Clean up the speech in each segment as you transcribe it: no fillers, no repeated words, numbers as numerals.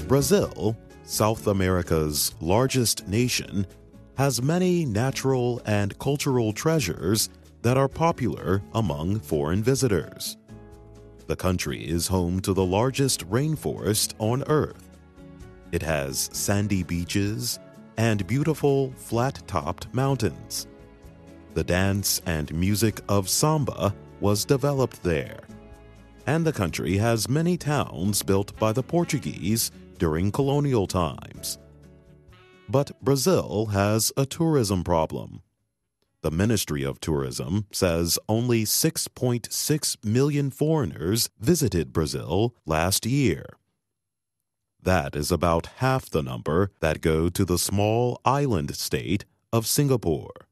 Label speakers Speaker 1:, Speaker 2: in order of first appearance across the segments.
Speaker 1: Brazil, South America's largest nation, has many natural and cultural treasures that are popular among foreign visitors. The country is home to the largest rainforest on Earth. It has sandy beaches and beautiful flat-topped mountains. The dance and music of samba was developed there, and the country has many towns built by the Portuguese during colonial times. But Brazil has a tourism problem. The Ministry of Tourism says only 6.6 million foreigners visited Brazil last year. That is about half the number that go to the small island state of Singapore.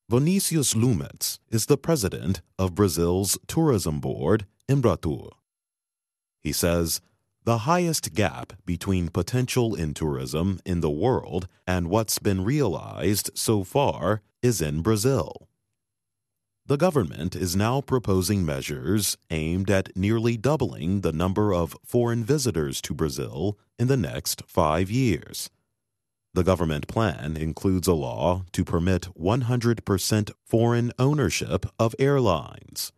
Speaker 1: Vinicius Lumetz is the president of Brazil's tourism board, Embratur. He says, the highest gap between potential in tourism in the world and what's been realized so far is in Brazil. The government is now proposing measures aimed at nearly doubling the number of foreign visitors to Brazil in the next 5 years. The government plan includes a law to permit 100% foreign ownership of airlines.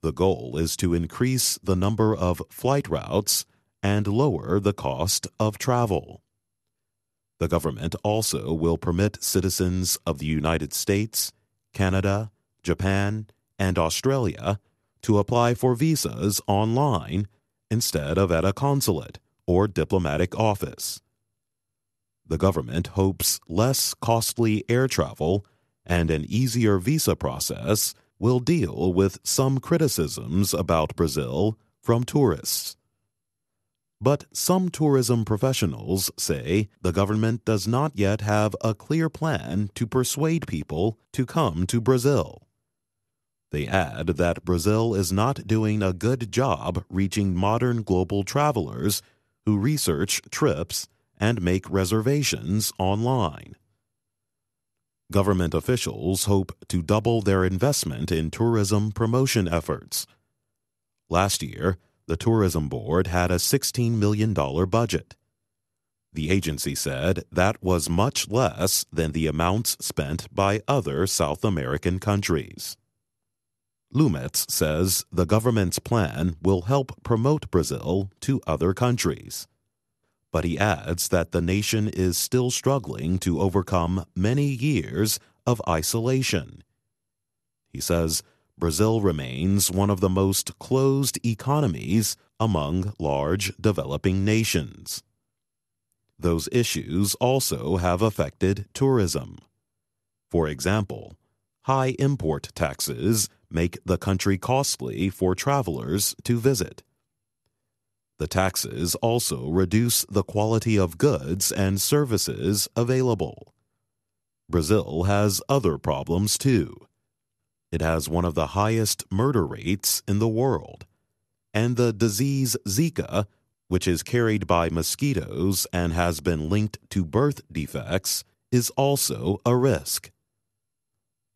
Speaker 1: The goal is to increase the number of flight routes and lower the cost of travel. The government also will permit citizens of the United States, Canada, Japan, and Australia to apply for visas online instead of at a consulate or diplomatic office. The government hopes less costly air travel and an easier visa process will deal with some criticisms about Brazil from tourists. But some tourism professionals say the government does not yet have a clear plan to persuade people to come to Brazil. They add that Brazil is not doing a good job reaching modern global travelers who research trips and make reservations online. Government officials hope to double their investment in tourism promotion efforts. Last year, the Tourism Board had a $16 million budget. The agency said that was much less than the amounts spent by other South American countries. Lumetz says the government's plan will help promote Brazil to other countries. But he adds that the nation is still struggling to overcome many years of isolation. He says Brazil remains one of the most closed economies among large developing nations. Those issues also have affected tourism. For example, high import taxes make the country costly for travelers to visit. The taxes also reduce the quality of goods and services available. Brazil has other problems too. It has one of the highest murder rates in the world, and the disease Zika, which is carried by mosquitoes and has been linked to birth defects, is also a risk.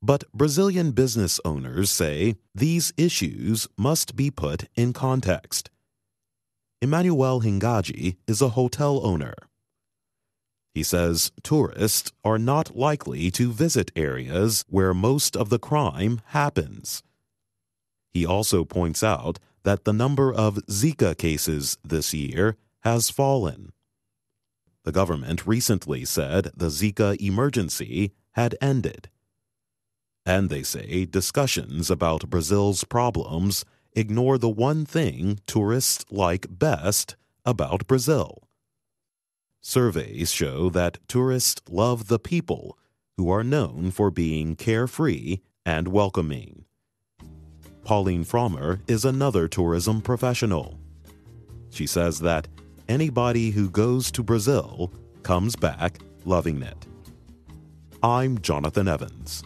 Speaker 1: But Brazilian business owners say these issues must be put in context. Emmanuel Hingaji is a hotel owner. He says tourists are not likely to visit areas where most of the crime happens. He also points out that the number of Zika cases this year has fallen. The government recently said the Zika emergency had ended. And they say discussions about Brazil's problems ignore the one thing tourists like best about Brazil. Surveys show that tourists love the people, who are known for being carefree and welcoming. Pauline Frommer is another tourism professional. She says that anybody who goes to Brazil comes back loving it. I'm Jonathan Evans.